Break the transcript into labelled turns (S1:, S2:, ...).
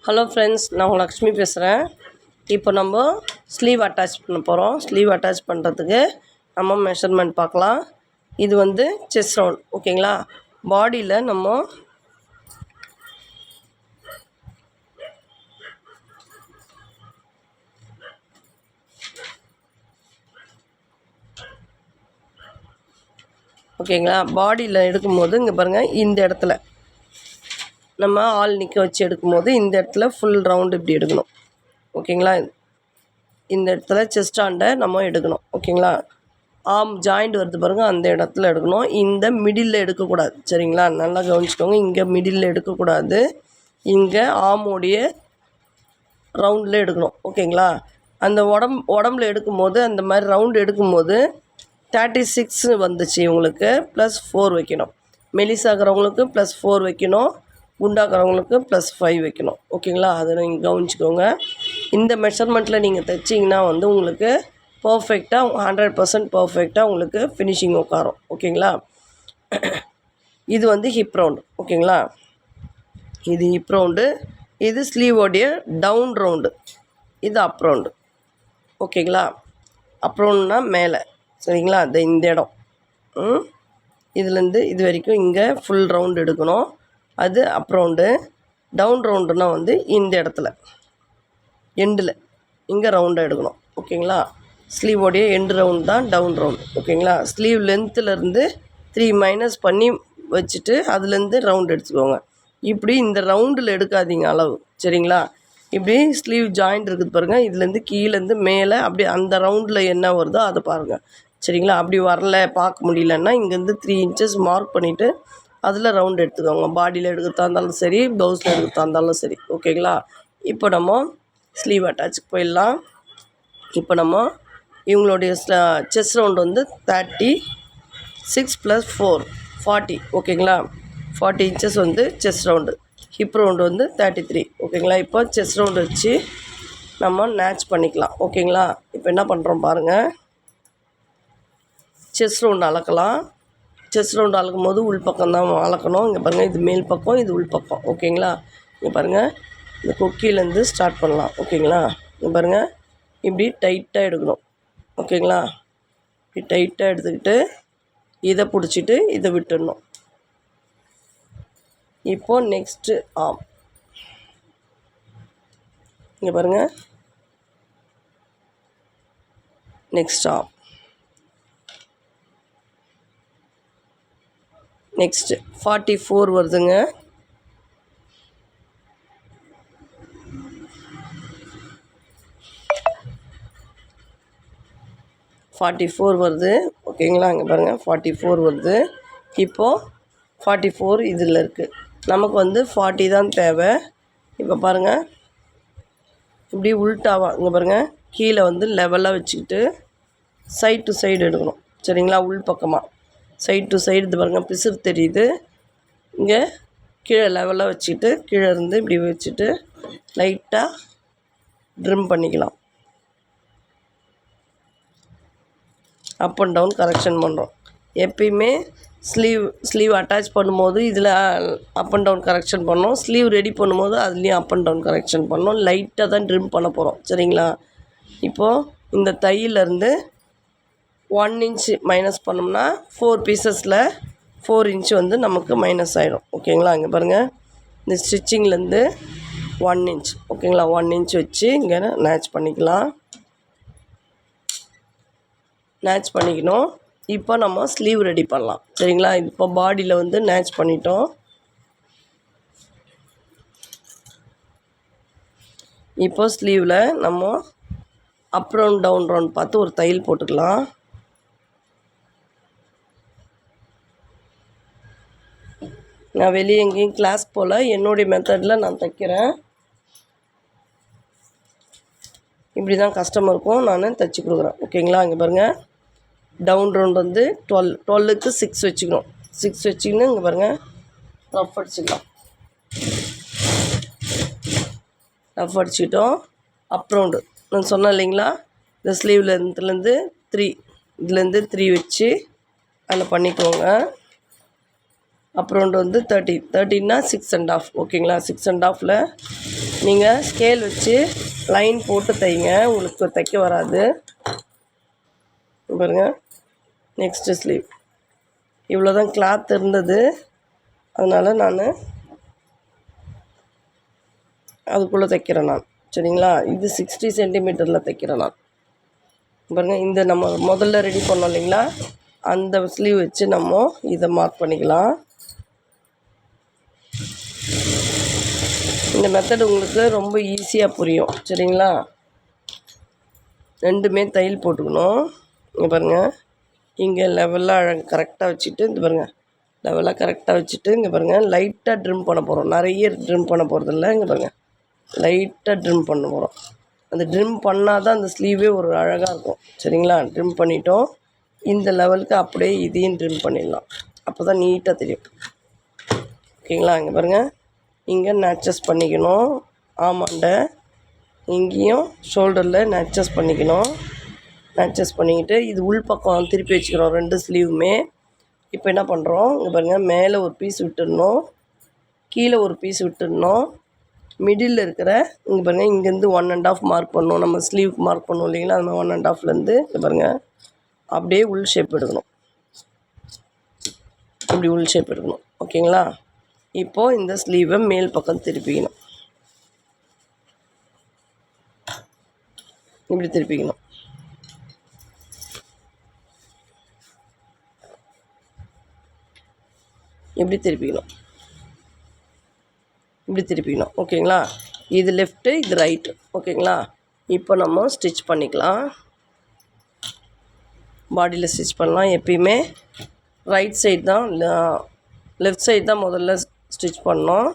S1: Hello friends, நான் உங்கள் லக்ஷ்மி பேசுகிறேன். இப்போ நம்ம ஸ்லீவ் அட்டாச் பண்ண போகிறோம். ஸ்லீவ் அட்டாச் பண்ணுறதுக்கு நம்ம மெஷர்மெண்ட் பார்க்கலாம். இது வந்து செஸ்ட் ரவுண்ட், ஓகேங்களா? பாடியில் நம்ம ஓகேங்களா, பாடியில் எடுக்கும்போது இங்கே பாருங்கள், இந்த இடத்துல நம்ம ஆள் நிற்க வச்சு எடுக்கும்போது இந்த இடத்துல ஃபுல் ரவுண்டு இப்படி எடுக்கணும், ஓகேங்களா? இந்த இடத்துல செஸ்டாண்டை நம்ம எடுக்கணும், ஓகேங்களா? ஆம் ஜாயிண்ட் வருது பாருங்கள், அந்த இடத்துல எடுக்கணும். இந்த மிடில் எடுக்கக்கூடாது, சரிங்களா? நல்லா கவனிச்சுக்கோங்க. இங்கே மிடில் எடுக்கக்கூடாது, இங்கே ஆமோடைய ரவுண்டில் எடுக்கணும், ஓகேங்களா? அந்த உடம்புல எடுக்கும்போது அந்த மாதிரி ரவுண்டு எடுக்கும்போது 36 வந்துச்சு இவங்களுக்கு, +4 வைக்கணும். மெலிசாகிறவங்களுக்கு +4 வைக்கணும், குண்டாக்கிறவங்களுக்கு +5 வைக்கணும், ஓகேங்களா? அதை நீங்கள் கவனிச்சிக்கோங்க. இந்த மெஷர்மெண்ட்டில் நீங்கள் தைச்சிங்கன்னா வந்து உங்களுக்கு பர்ஃபெக்டாக 100% பர்ஃபெக்டாக உங்களுக்கு ஃபினிஷிங் உட்காரும், ஓகேங்களா? இது வந்து ஹிப் ரவுண்டு, ஓகேங்களா? இது ஹிப் ரவுண்டு, இது ஸ்லீவோடைய டவுன் ரவுண்டு, இது அப் ரவுண்டு, ஓகேங்களா? அப் ரவுண்டுனா மேலே, சரிங்களா? இந்த இடம் இதுலேருந்து இது வரைக்கும் இங்கே ஃபுல் ரவுண்டு எடுக்கணும், அது அப் ரவுண்டு. டவுன் ரவுண்டுனா வந்து இந்த இடத்துல எண்டில் இங்கே ரவுண்டாக எடுக்கணும், ஓகேங்களா? ஸ்லீவோடைய எண்டு ரவுண்ட் தான் டவுன் ரவுண்டு, ஓகேங்களா? ஸ்லீவ் லென்த்துலேருந்து 3 மைனஸ் பண்ணி வச்சுட்டு அதுலேருந்து ரவுண்ட் எடுத்துக்கோங்க. இப்படி இந்த ரவுண்டில் எடுக்காதீங்க அளவு, சரிங்களா? இப்படி ஸ்லீவ் ஜாயிண்ட் இருக்குது பாருங்கள், இதுலேருந்து கீழேருந்து மேலே அப்படி அந்த ரவுண்டில் என்ன வருதோ அதை பாருங்கள், சரிங்களா? அப்படி வரல, பார்க்க முடியலன்னா இங்கேருந்து 3 இன்ச்சஸ் மார்க் பண்ணிவிட்டு அதில் ரவுண்ட் எடுத்துக்கோங்க. பாடியில் எடுக்கிறதா இருந்தாலும் சரி, ப்ளவுஸில் எடுக்கிறதா இருந்தாலும் சரி, ஓகேங்களா? இப்போ நம்ம ஸ்லீவ் அட்டாச்சுக்கு போயிடலாம். இப்போ நம்ம இவங்களுடைய செஸ்ட் ரவுண்ட் வந்து 36 + 4 40, ஓகேங்களா? 40 இன்ச்சஸ் வந்து செஸ்ட் ரவுண்டு. ஹிப் ரவுண்டு வந்து 33, ஓகேங்களா? இப்போ செஸ்ட் ரவுண்டு வச்சு நம்ம மேட்ச் பண்ணிக்கலாம், ஓகேங்களா? இப்போ என்ன பண்ணுறோம் பாருங்கள். செஸ்ட் ரவுண்டு அளக்கலாம். செஸ்ட் ரவுண்டு அளக்கும் போது உள்பக்கம் தான் அளக்கணும். இங்கே பாருங்கள், இது மேல் பக்கம், இது உள்பக்கம், ஓகேங்களா? இங்கே பாருங்கள், இந்த கொக்கியிலேருந்து ஸ்டார்ட் பண்ணலாம், ஓகேங்களா? இங்கே பாருங்கள், இப்படி டைட்டாக எடுக்கணும், ஓகேங்களா? இப்படி டைட்டாக எடுத்துக்கிட்டு இதை பிடிச்சிட்டு இதை விட்டுடணும். இப்போது நெக்ஸ்ட்டு ஆம், இங்கே பாருங்கள், நெக்ஸ்ட் ஆம், நெக்ஸ்ட்டு 44 வருதுங்க. வருது, ஓகேங்களா? இங்கே பாருங்கள், 44 வருது. இப்போது 44 இதில் இருக்குது, நமக்கு வந்து 40 தான் தேவை. இப்போ பாருங்கள், இப்படி உள்டாவா இங்கே பாருங்கள், கீழே வந்து லெவலாக வச்சுக்கிட்டு சைட் டு சைடு எடுக்கணும், சரிங்களா? உள் பக்கமாக சைட் டு சைடு இது பாருங்கள், பிசுறு தெரியுது. இங்கே கீழே லெவலாக வச்சுக்கிட்டு கீழே இருந்து இப்படி வச்சுட்டு லைட்டாக ட்ரிம் பண்ணிக்கலாம். அப் அண்ட் டவுன் கரெக்ஷன் பண்ணுறோம். எப்பயுமே ஸ்லீவ் அட்டாச் பண்ணும்போது இதில் அப் அண்ட் டவுன் கரெக்ஷன் பண்ணோம், ஸ்லீவ் ரெடி பண்ணும்போது அதுலேயும் அப் அண்ட் டவுன் கரெக்ஷன் பண்ணோம். லைட்டாக தான் ட்ரிம் பண்ண போகிறோம், சரிங்களா? இப்போது இந்த தையிலேருந்து 1 இன்ச்சு மைனஸ் பண்ணோம்னா 4 பீசஸில் 4 இன்ச்சு வந்து நமக்கு மைனஸ் ஆகிடும், ஓகேங்களா? இங்கே பாருங்கள், இந்த ஸ்டிச்சிங்லேருந்து 1 இன்ச், ஓகேங்களா? 1 இன்ச் வச்சு இங்கே மேட்ச் பண்ணிக்கலாம், மேட்ச் பண்ணிக்கணும். இப்போ நம்ம ஸ்லீவ் ரெடி பண்ணலாம், சரிங்களா? இப்போ பாடியில் வந்து மேட்ச் பண்ணிட்டோம். இப்போ ஸ்லீவில் நம்ம அப் ரவுண்ட் டவுன் ரவுண்ட் பார்த்து ஒரு தையல் போட்டுக்கலாம். நான் வெளியே எங்கேயும் கிளாஸ் போல், என்னுடைய மெத்தடில் நான் தைக்கிறேன். இப்படி தான் கஸ்டமருக்கும் நான் தைச்சி கொடுக்குறேன், ஓகேங்களா? இங்கே பாருங்கள், டவுன் ரவுண்ட் வந்து 12க்கு 6 வச்சுக்கணும். 6 வச்சுக்கின்னு இங்கே பாருங்கள், ரஃப் அடிச்சுக்கலாம். ரஃப் அடிச்சுக்கிட்டோம். அப் ரவுண்டு நான் சொன்னேன் இல்லைங்களா, இந்த ஸ்லீவில் இதுலேருந்து 3, இதுலேருந்து 3 வச்சு அதில் பண்ணிக்கோங்க. அப்புறம் வந்து 13னா 6.5. ஓகேங்களா? 6.5ல் நீங்கள் ஸ்கேல் வச்சு லைன் போட்டு தைங்க, உங்களுக்கு தைக்க வராது. பாருங்கள், நெக்ஸ்ட்டு ஸ்லீவ் இவ்வளோ தான் கிளாத் இருந்தது, அதனால் நான் அதுக்குள்ளே தைக்கிறேன் நான். சரிங்களா? இது 60 சென்டிமீட்டரில் தைக்கிறேன் நான். பாருங்கள், இந்த நம்ம முதல்ல ரெடி பண்ணோம் இல்லைங்களா, அந்த ஸ்லீவ் வச்சு நம்ம இதை மார்க் பண்ணிக்கலாம். இந்த மெத்தட் உங்களுக்கு ரொம்ப ஈஸியாக புரியும். சரிங்களா? ரெண்டுமே தையல் போட்டுக்கணும். இங்கே பாருங்கள், இங்கே லெவலாக கரெக்டாக வச்சுட்டு, இந்த பாருங்கள் லெவலாக கரெக்டாக வச்சுட்டு, இங்கே பாருங்கள் லைட்டாக ட்ரிம் பண்ண போகிறோம். நிறைய ட்ரிம் பண்ண போகிறதில்ல. இங்கே பாருங்கள், லைட்டாக ட்ரிம் பண்ண போகிறோம். அந்த ட்ரிம் பண்ணால் தான் அந்த ஸ்லீவே ஒரு அழகாக இருக்கும். சரிங்களா? ட்ரிம் பண்ணிட்டோம். இந்த லெவலுக்கு அப்படியே இதையும் ட்ரிம் பண்ணிடலாம். அப்போ தான் நீட்டாக தெரியும். ஓகேங்களா? இங்கே பாருங்கள், இங்கே நட்சஸ் பண்ணிக்கணும். ஆமாண்டை இங்கேயும் ஷோல்டரில் நட்சஸ் பண்ணிக்கணும். நட்சஸ் பண்ணிக்கிட்டு இது உள் பக்கம் திருப்பி வச்சுக்கிறோம் 2 ஸ்லீவுமே. இப்போ என்ன பண்ணுறோம், இங்கே பாருங்கள், மேலே ஒரு பீஸ் விட்டுடணும், கீழே ஒரு பீஸ் விட்டுடணும். மிடில் இருக்கிற இங்கே பாருங்கள், இங்கேருந்து 1.5 மார்க் பண்ணணும். நம்ம ஸ்லீவுக்கு மார்க் பண்ணோம் இல்லைங்களா, அந்த 1.5லேருந்து இங்கே பாருங்கள் அப்படியே உள் ஷேப் எடுக்கணும். இப்படி உள் ஷேப் எடுக்கணும். ஓகேங்களா? இப்போது இந்த ஸ்லீவை மேல் பக்கம் திருப்பிக்கணும். இப்படி திருப்பிக்கணும். இப்படி திருப்பிக்கணும். இப்படி திருப்பிக்கணும். ஓகேங்களா? இது லெஃப்ட்டு, இது ரைட்டு. ஓகேங்களா? இப்போ நம்ம ஸ்டிச் பண்ணிக்கலாம். பாடியில் ஸ்டிச் பண்ணலாம். எப்பயுமே ரைட் சைடு தான், லெஃப்ட் சைடு தான் முதல்ல ஸ்டிச் பண்ணோம்.